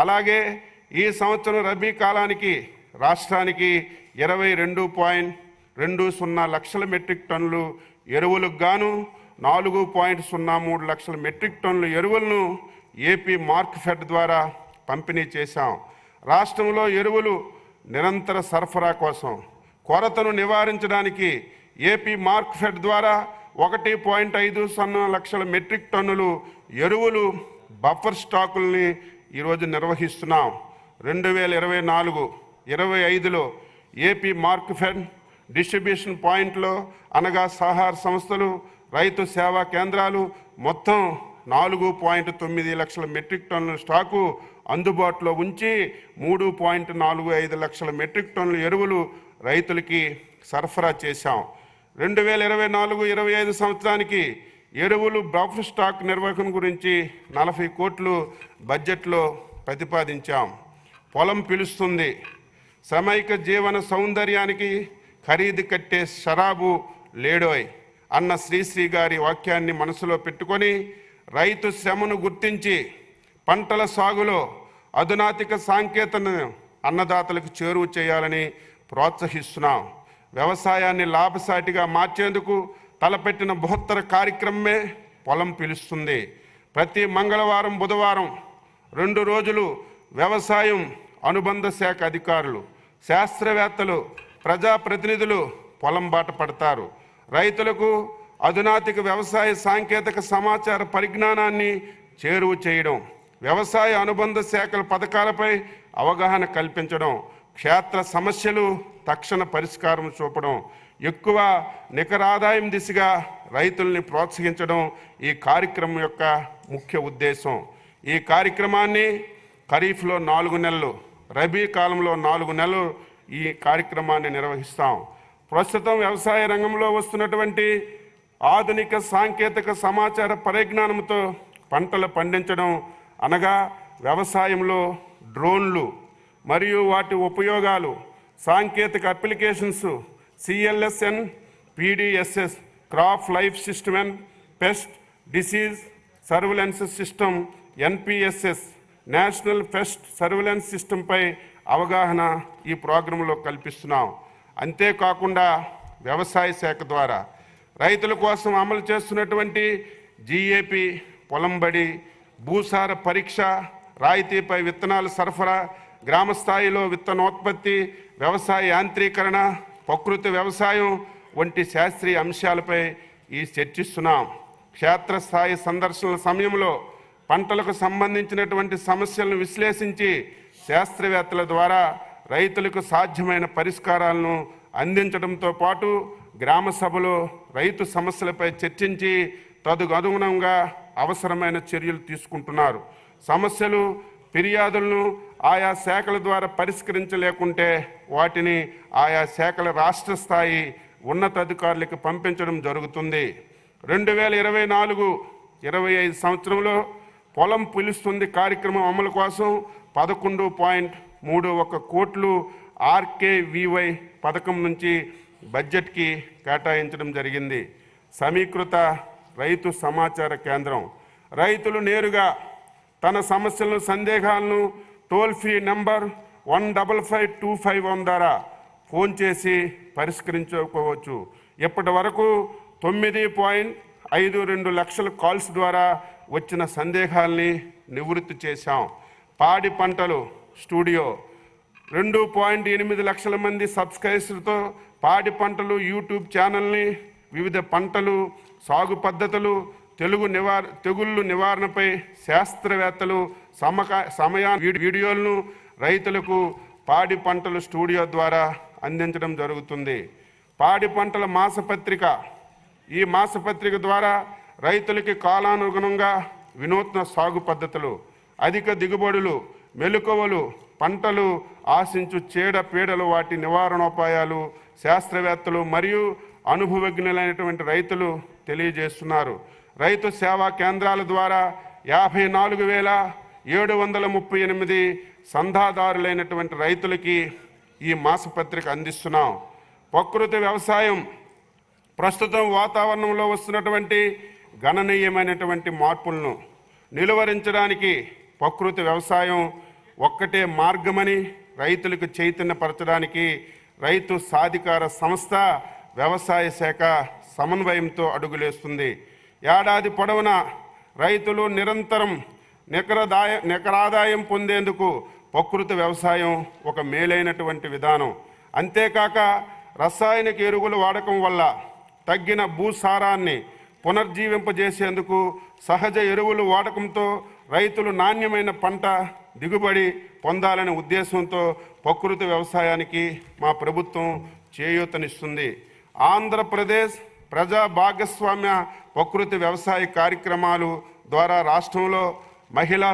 అలాగే ఈ సంవత్సరం రబీ కాలానికి రాష్ట్రానికి 22.20 లక్షల మెట్రిక్ టన్నులు ఎరువులకు గాను 4.03 లక్షల మెట్రిక్ టన్నుల ఎరువులను ఏపీ మార్క్ఫెడ్ ద్వారా పంపిణీ చేశాం. రాష్ట్రంలో ఎరువులు నిరంతర సరఫరా కోసం కొరతను నివారించడానికి ఏపీ మార్క్ఫెడ్ ద్వారా 1.50 లక్షల మెట్రిక్ టన్నులు ఎరువులు బఫర్ స్టాకుల్ని ఈరోజు నిర్వహిస్తున్నాం. 2024-25లో ఏపీ మార్క్ఫెడ్ డిస్ట్రిబ్యూషన్ పాయింట్లో అనగా సహకార సంస్థలు, రైతు సేవా కేంద్రాలు మొత్తం 4.9 లక్షల మెట్రిక్ టన్నుల స్టాకు అందుబాటులో ఉంచి 3.45 లక్షల మెట్రిక్ టన్నుల ఎరువులు రైతులకి సరఫరా చేశాం. 2024-25 సంవత్సరానికి ఎరువులు బఫర్ స్టాక్ నిర్వహణ గురించి 40 కోట్లు బడ్జెట్లో ప్రతిపాదించాం. పొలం పిలుస్తుంది, శ్రమైక జీవన సౌందర్యానికి ఖరీదు కట్టే షరాబు లేడోయ్ అన్న శ్రీశ్రీ గారి వాక్యాన్ని మనసులో పెట్టుకొని రైతు శ్రమను గుర్తించి పంటల సాగులో అధునాతిక సాంకేతికతను అన్నదాతలకు చేరువ చేయాలని ప్రోత్సహిస్తున్నాం. వ్యవసాయాన్ని లాభసాటిగా మార్చేందుకు తలపెట్టిన బృహత్తర కార్యక్రమమే పొలం పిలుస్తుంది. ప్రతి మంగళవారం, బుధవారం 2 రోజులు వ్యవసాయం అనుబంధ శాఖ అధికారులు, శాస్త్రవేత్తలు, ప్రజాప్రతినిధులు పొలం బాట పడతారు. రైతులకు అధునాతిక వ్యవసాయ సాంకేతిక సమాచార పరిజ్ఞానాన్ని చేరువ చేయడం, వ్యవసాయ అనుబంధ శాఖల పథకాలపై అవగాహన కల్పించడం, క్షేత్ర సమస్యలు తక్షణ పరిష్కారం చూపడం, ఎక్కువ నికర ఆదాయం దిశగా రైతుల్ని ప్రోత్సహించడం ఈ కార్యక్రమం యొక్క ముఖ్య ఉద్దేశం. ఈ కార్యక్రమాన్ని ఖరీఫ్లో 4 నెలలు, రబీ కాలంలో 4 నెలలు ఈ కార్యక్రమాన్ని నిర్వహిస్తాం. ప్రస్తుతం వ్యవసాయ రంగంలో వస్తున్నటువంటి ఆధునిక సాంకేతిక సమాచార పరిజ్ఞానంతో పంటలు పండించడం అనగా వ్యవసాయంలో డ్రోన్లు మరియు వాటి ఉపయోగాలు, సాంకేతిక applications, CLSN, PDSS, crop life system and pest disease surveillance system, NPSS, national pest surveillance సిస్టంపై అవగాహన ఈ ప్రోగ్రాంలో కల్పిస్తున్నాం. అంతేకాకుండా వ్యవసాయ శాఖ ద్వారా రైతుల కోసం అమలు చేస్తున్నటువంటి జిఏపి, పొలంబడి, భూసార పరీక్ష, రాయితీపై విత్తనాల సరఫరా, గ్రామ స్థాయిలో విత్తనోత్పత్తి, వ్యవసాయ యాంత్రీకరణ, ప్రకృతి వ్యవసాయం వంటి శాస్త్రీయ అంశాలపై ఈ చర్చిస్తున్నాం. క్షేత్రస్థాయి సందర్శనల సమయంలో పంటలకు సంబంధించినటువంటి సమస్యలను విశ్లేషించి శాస్త్రవేత్తల ద్వారా రైతులకు సాధ్యమైన పరిష్కారాలను అందించడంతో పాటు గ్రామ సభలో రైతు సమస్యలపై చర్చించి తదనుగుణంగా అవసరమైన చర్యలు తీసుకుంటున్నారు. సమస్యలు, ఫిర్యాదులను ఆయా శాఖల ద్వారా పరిష్కరించలేకుంటే వాటిని ఆయా శాఖల రాష్ట్ర స్థాయి ఉన్నతాధికారులకు పంపించడం జరుగుతుంది. 2024-25 సంవత్సరంలో పొలం పిలుస్తుంది కార్యక్రమం అమలు కోసం 11.31 కోట్లు ఆర్కేవీవై పథకం నుంచి బడ్జెట్కి కేటాయించడం జరిగింది. సమీకృత రైతు సమాచార కేంద్రం రైతులు నేరుగా తన సమస్యలను, సందేహాలను టోల్ ఫ్రీ నంబర్ 155251 ద్వారా ఫోన్ చేసి పరిష్కరించుకోవచ్చు. ఇప్పటి వరకు 9.52 లక్షల కాల్స్ ద్వారా వచ్చిన సందేహాల్ని నివృత్తి చేశాం. పాడి పంటలు స్టూడియో 2.8 లక్షల మంది సబ్స్క్రైబర్స్తో పాడి పంటలు యూట్యూబ్ ఛానల్ని వివిధ పంటలు, సాగు పద్ధతులు, తెగుళ్ళు నివారణపై శాస్త్రవేత్తలు వీడియోలను రైతులకు పాడి పంటల స్టూడియో ద్వారా అందించడం జరుగుతుంది. పాడి పంటల మాసపత్రిక, ఈ మాసపత్రిక ద్వారా రైతులకి కాలానుగుణంగా వినూత్న సాగు పద్ధతులు, అధిక దిగుబడులు, మెలకువలు, పంటలు ఆశించు చీడ పీడలు, వాటి నివారణోపాయాలు శాస్త్రవేత్తలు మరియు అనుభవజ్ఞులైనటువంటి రైతులు తెలియజేస్తున్నారు. రైతు సేవా కేంద్రాల ద్వారా 54,738 సంధాదారులైనటువంటి రైతులకి ఈ మాసపత్రిక అందిస్తున్నాం. ప్రకృతి వ్యవసాయం ప్రస్తుతం వాతావరణంలో వస్తున్నటువంటి గణనీయమైనటువంటి మార్పులను నిలువరించడానికి ప్రకృతి వ్యవసాయం ఒక్కటే మార్గమని రైతులకు చైతన్యపరచడానికి రైతు సాధికార సంస్థ వ్యవసాయ శాఖ సమన్వయంతో అడుగులేస్తుంది. ఏడాది పొడవునా రైతులు నిరంతరం నికరాదాయం పొందేందుకు ప్రకృతి వ్యవసాయం ఒక మేలైనటువంటి విధానం. అంతేకాక రసాయనిక ఎరువుల వాడకం వల్ల తగ్గిన భూసారాన్ని పునర్జీవింపజేసేందుకు సహజ ఎరువుల వాడకంతో రైతులు నాణ్యమైన పంట దిగుబడి పొందాలనే ఉద్దేశంతో ప్రకృతి వ్యవసాయానికి మా ప్రభుత్వం చేయూతనిస్తుంది. ఆంధ్రప్రదేశ్ ప్రజా భాగస్వామ్య ప్రకృతి వ్యవసాయ కార్యక్రమాలు ద్వారా రాష్ట్రంలో మహిళా